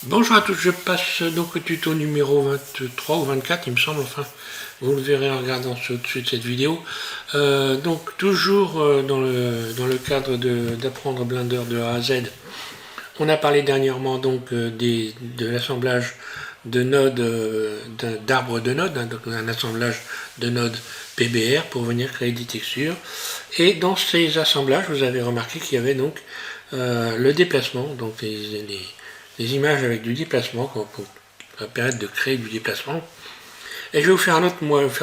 Bonjour à tous, je passe donc au tuto numéro 23 ou 24, il me semble, enfin, vous le verrez en regardant au-dessus de cette vidéo. Donc toujours dans le cadre d'apprendre Blender de A à Z, on a parlé dernièrement donc de l'assemblage de nodes, d'arbres de nodes, hein, donc un assemblage de nodes PBR pour venir créer des textures. Et dans ces assemblages, vous avez remarqué qu'il y avait donc le déplacement, donc les images avec du déplacement qui va permettre de créer du déplacement. Et je vais vous faire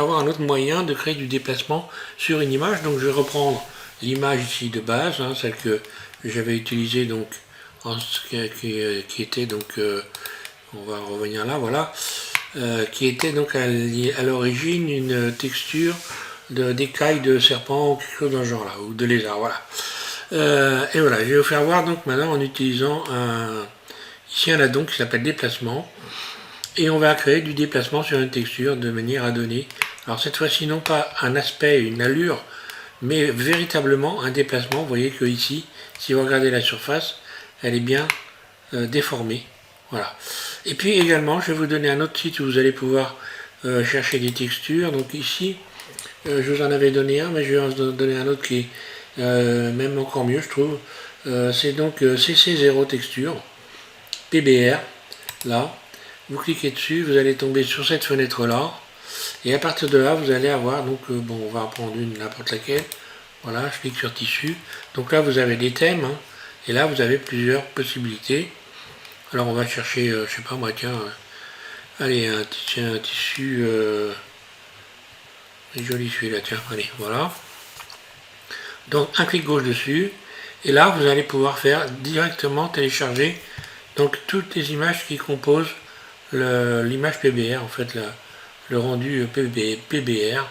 voir un autre moyen de créer du déplacement sur une image. Donc je vais reprendre l'image ici de base, hein, celle que j'avais utilisée donc qui était donc on va revenir là, voilà, qui était donc à l'origine une texture d'écailles de serpent ou quelque chose dans ce genre là, ou de lézard, voilà. Et voilà, je vais vous faire voir donc maintenant en utilisant ici un addon qui s'appelle déplacement, et on va créer du déplacement sur une texture de manière à donner, alors cette fois-ci non pas un aspect, une allure, mais véritablement un déplacement. Vous voyez que ici, si vous regardez la surface, elle est bien déformée. Voilà. Et puis également, je vais vous donner un autre site où vous allez pouvoir chercher des textures. Donc ici, je vous en avais donné un, mais je vais en donner un autre qui est même encore mieux, je trouve. C'est donc CC0 texture, PBR, là. Vous cliquez dessus, vous allez tomber sur cette fenêtre là, et à partir de là vous allez avoir, donc bon, on va en prendre une n'importe laquelle, voilà, je clique sur tissu, donc là vous avez des thèmes, hein, et là vous avez plusieurs possibilités. Alors on va chercher, je sais pas moi, tiens, allez, un tissu, joli celui-là, tiens, allez, voilà. Donc un clic gauche dessus, et là vous allez pouvoir faire directement télécharger donc toutes les images qui composent l'image PBR, en fait le rendu PBR.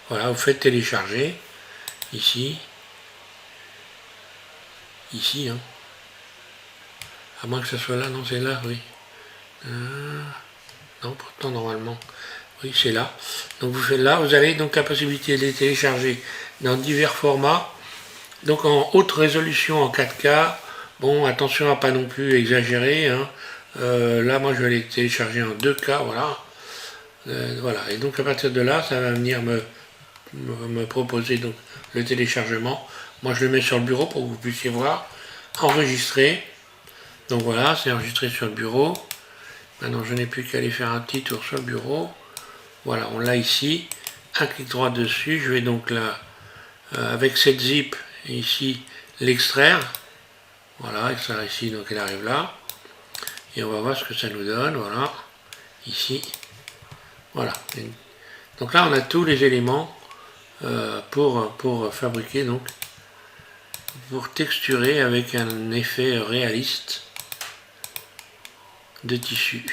Voilà, vous faites télécharger ici, hein. À moins que ce soit là, non c'est là, oui. Non, pourtant normalement, oui c'est là. Donc vous faites là, vous avez donc la possibilité de les télécharger dans divers formats. Donc en haute résolution en 4K, bon attention à pas non plus exagérer, hein. Là moi je vais les télécharger en 2K, voilà. Voilà, et donc à partir de là, ça va venir me proposer donc le téléchargement. Moi je le mets sur le bureau pour que vous puissiez voir, enregistrer. Donc voilà, c'est enregistré sur le bureau. Maintenant je n'ai plus qu'à aller faire un petit tour sur le bureau. Voilà, on l'a ici. Un clic droit dessus, je vais donc là, avec cette zip, ici, l'extraire. Voilà, ça ici, donc elle arrive là. Et on va voir ce que ça nous donne, voilà, ici. Voilà. Donc là, on a tous les éléments pour fabriquer, donc, pour texturer avec un effet réaliste de tissu.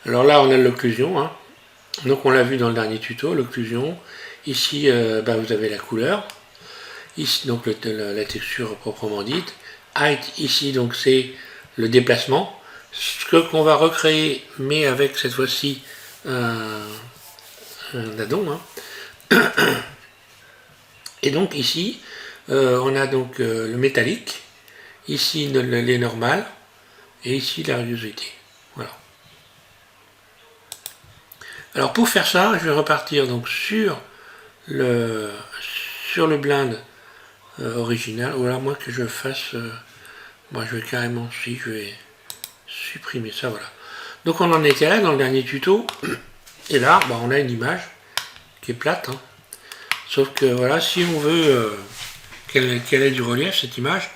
Alors là, on a l'occlusion, hein. Donc on l'a vu dans le dernier tuto, l'occlusion. Ici, vous avez la couleur. Ici, donc la texture proprement dite. Height, ici, donc c'est le déplacement. Ce qu'on va recréer, mais avec cette fois-ci un addon, hein. Et donc ici, on a donc le métallique, ici les normales, et ici la rugosité. Voilà. Alors pour faire ça, je vais repartir donc sur le blind original, ou alors moi que je fasse, moi je vais carrément, si je vais supprimer ça, voilà. Donc on en était là dans le dernier tuto, et là on a une image qui est plate, hein. Sauf que voilà, si on veut qu'elle ait du relief cette image,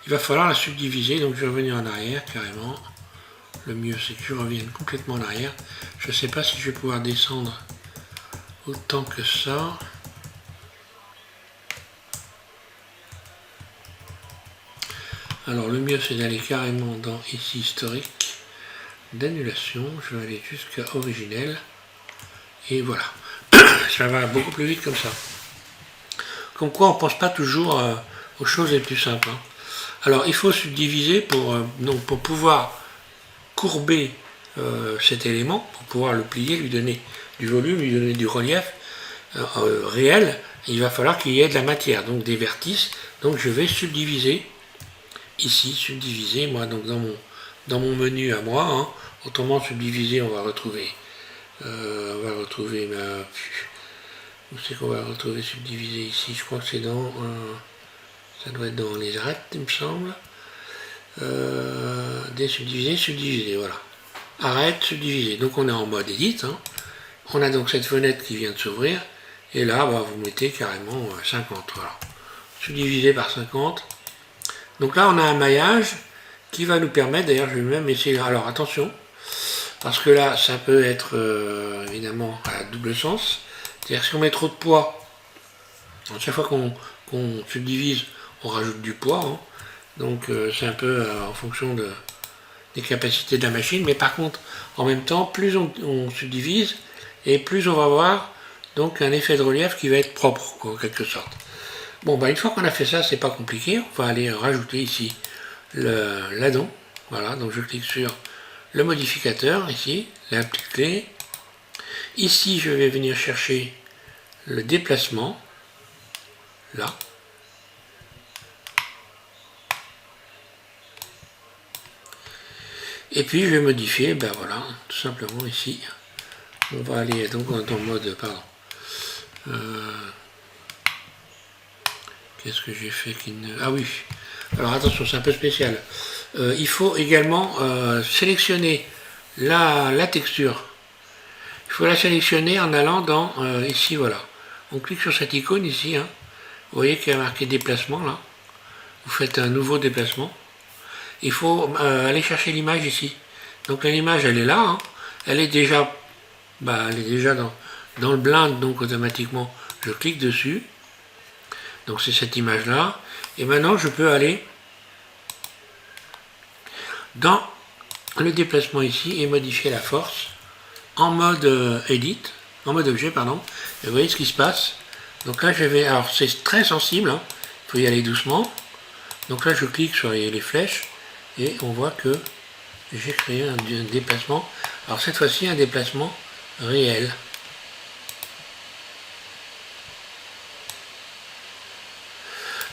il va falloir la subdiviser, donc je vais revenir en arrière carrément. Le mieux c'est que je revienne complètement en arrière. Je ne sais pas si je vais pouvoir descendre autant que ça. Alors le mieux c'est d'aller carrément dans ici historique, d'annulation, je vais aller jusqu'à originel, et voilà. Ça va beaucoup plus vite comme ça. Comme quoi on ne pense pas toujours aux choses les plus simples, hein. Alors il faut subdiviser pour pouvoir courber cet élément, pour pouvoir le plier, lui donner du volume, lui donner du relief réel, il va falloir qu'il y ait de la matière, donc des vertices. Donc je vais subdiviser, ici, subdiviser, moi, donc dans mon menu à moi, hein. Autrement subdiviser, on va retrouver, où c'est qu'on va retrouver subdiviser ici, je crois que c'est dans, ça doit être dans les arêtes, il me semble. Désubdiviser, subdiviser, voilà. Arrête, subdiviser. Donc on est en mode edit, hein. On a donc cette fenêtre qui vient de s'ouvrir, et là, bah, vous mettez carrément 50, voilà. Subdivisé par 50. Donc là, on a un maillage qui va nous permettre, d'ailleurs, je vais même essayer, alors attention, parce que là, ça peut être évidemment à double sens. C'est-à-dire si on met trop de poids, à chaque fois qu'on subdivise, on rajoute du poids, hein. Donc c'est un peu en fonction des capacités de la machine, mais par contre, en même temps, plus on subdivise, et plus on va avoir donc un effet de relief qui va être propre, quoi, en quelque sorte. Bon, bah, une fois qu'on a fait ça, c'est pas compliqué, on va aller rajouter ici l'addon. Voilà, donc je clique sur le modificateur, ici, la petite clé. Ici, je vais venir chercher le déplacement, là. Et puis je vais modifier, ben voilà, tout simplement ici. On va aller donc dans le mode, pardon. Qu'est-ce que j'ai fait qui ne... Ah oui, alors attention, c'est un peu spécial. Il faut également sélectionner la texture. Il faut la sélectionner en allant dans, ici, voilà. On clique sur cette icône ici, hein. Vous voyez qu'il y a marqué déplacement, là. Vous faites un nouveau déplacement. Il faut aller chercher l'image ici. Donc l'image, elle est là, hein. Elle est déjà, dans le blind, donc automatiquement, je clique dessus. Donc c'est cette image-là. Et maintenant, je peux aller dans le déplacement ici et modifier la force en mode edit, en mode objet, pardon. Et vous voyez ce qui se passe. Donc là, je vais, alors c'est très sensible, hein. Il faut y aller doucement. Donc là, je clique sur les flèches et on voit que j'ai créé un déplacement. Alors cette fois-ci, un déplacement réel.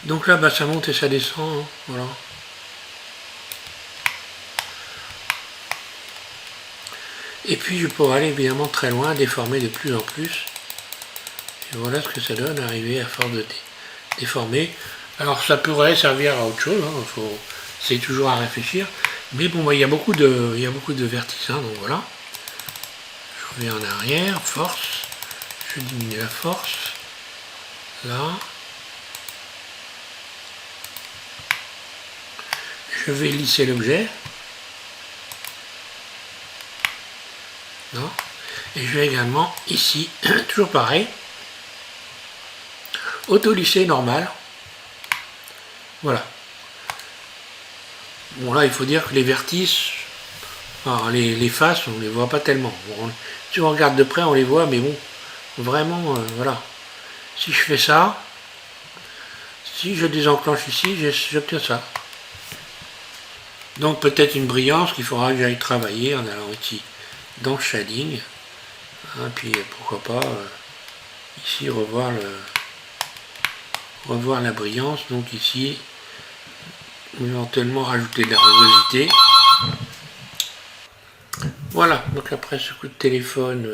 Donc là, bah, ça monte et ça descend, hein, voilà. Et puis je pourrais aller évidemment très loin, déformer de plus en plus. Et voilà ce que ça donne, arriver à force de déformer. Alors ça pourrait servir à autre chose, hein, c'est toujours à réfléchir. Mais bon, il y a beaucoup de vertices, hein, donc voilà. Je reviens en arrière, force, je diminue la force, là. Je vais lisser l'objet. Non. Et je vais également ici, toujours pareil, auto-lisser normal. Voilà. Bon là, il faut dire que les vertices, enfin, les faces, on ne les voit pas tellement. Bon, si on regarde de près, on les voit, mais bon, vraiment, voilà. Si je fais ça, si je désenclenche ici, j'obtiens ça. Donc peut-être une brillance qu'il faudra que j'aille travailler en allant ici dans Shading. Hein, puis pourquoi pas ici revoir la brillance. Donc ici, éventuellement rajouter de la rugosité. Voilà, donc après ce coup de téléphone,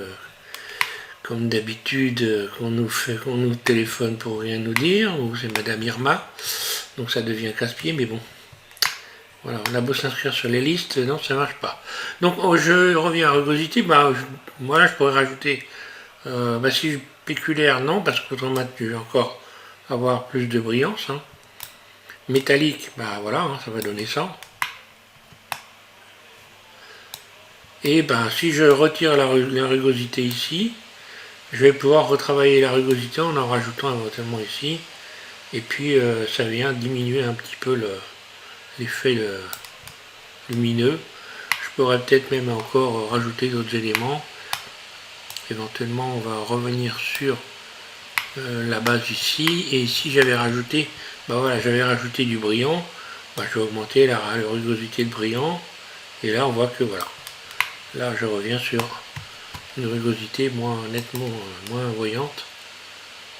comme d'habitude, qu'on nous téléphone pour rien nous dire, ou c'est Madame Irma, donc ça devient casse-pied, mais bon. Voilà, on a beau s'inscrire sur les listes, non, ça marche pas. Donc je reviens à rugosité, voilà, je pourrais rajouter, si spéculaire, non, parce qu'autrement tu vais encore avoir plus de brillance, hein. Métallique, voilà, hein, ça va donner ça. Et si je retire la rugosité ici, je vais pouvoir retravailler la rugosité en rajoutant éventuellement ici. Et puis ça vient diminuer un petit peu l'effet lumineux. Je pourrais peut-être même encore rajouter d'autres éléments. Éventuellement, on va revenir sur la base ici. Et ici, j'avais rajouté, j'avais rajouté du brillant. Je vais augmenter la rugosité de brillant. Et là, on voit que voilà. Là, je reviens sur une rugosité nettement moins voyante.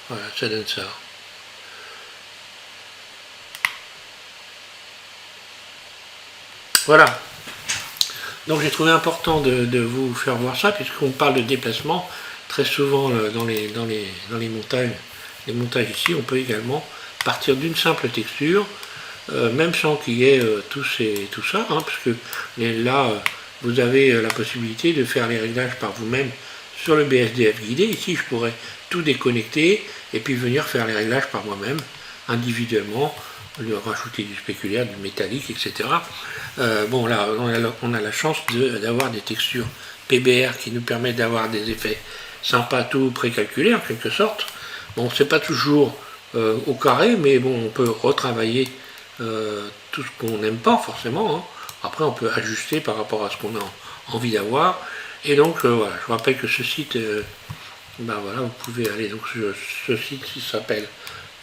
Voilà, ça donne ça. Voilà. Donc j'ai trouvé important de vous faire voir ça, puisqu'on parle de déplacement. Très souvent dans les montagnes, les montages ici, on peut également partir d'une simple texture, même sans qu'il y ait tout ça, hein, parce que là, vous avez la possibilité de faire les réglages par vous-même sur le BSDF guidé. Ici, je pourrais tout déconnecter et puis venir faire les réglages par moi-même, individuellement, lui rajouter du spéculaire, du métallique, etc. Bon, là, on a la chance d'avoir des textures PBR qui nous permettent d'avoir des effets sympas, tout précalculés en quelque sorte. Bon, c'est pas toujours au carré, mais bon, on peut retravailler tout ce qu'on n'aime pas forcément, hein. Après, on peut ajuster par rapport à ce qu'on a envie d'avoir. Et donc, voilà, je vous rappelle que ce site, ben voilà, vous pouvez aller, donc ce site il s'appelle,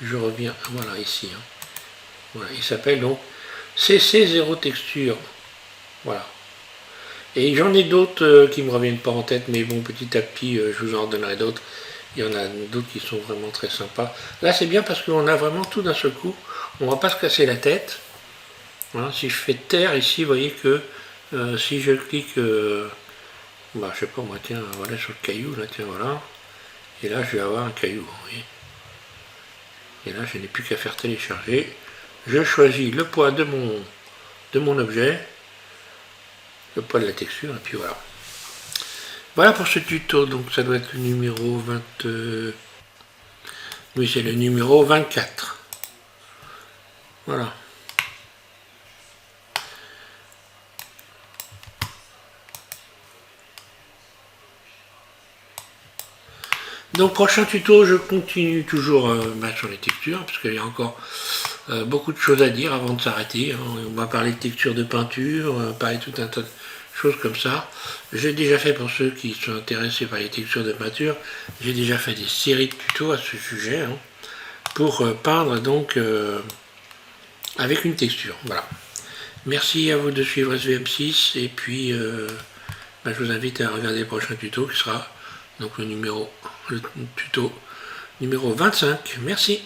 je reviens, voilà, ici, hein. Voilà, il s'appelle donc CC0 Texture. Voilà. Et j'en ai d'autres qui ne me reviennent pas en tête, mais bon, petit à petit, je vous en donnerai d'autres. Il y en a d'autres qui sont vraiment très sympas. Là, c'est bien parce qu'on a vraiment tout d'un seul coup. On ne va pas se casser la tête. Voilà, si je fais terre ici, vous voyez que si je clique, bah, je sais pas moi, tiens, voilà sur le caillou, là, tiens, voilà. Et là, je vais avoir un caillou, vous voyez. Et là, je n'ai plus qu'à faire télécharger. Je choisis le poids de mon objet, le poids de la texture, et puis voilà. Voilà pour ce tuto, donc ça doit être le numéro 20... oui, c'est le numéro 24. Voilà. Donc prochain tuto, je continue toujours sur les textures, parce qu'il y a encore beaucoup de choses à dire avant de s'arrêter. On va parler de texture de peinture, on va parler tout un tas de choses comme ça. J'ai déjà fait, pour ceux qui sont intéressés par les textures de peinture, j'ai déjà fait des séries de tutos à ce sujet, hein, pour peindre donc avec une texture. Voilà. Merci à vous de suivre SVM6, et puis je vous invite à regarder le prochain tuto qui sera donc le tuto numéro 25. Merci.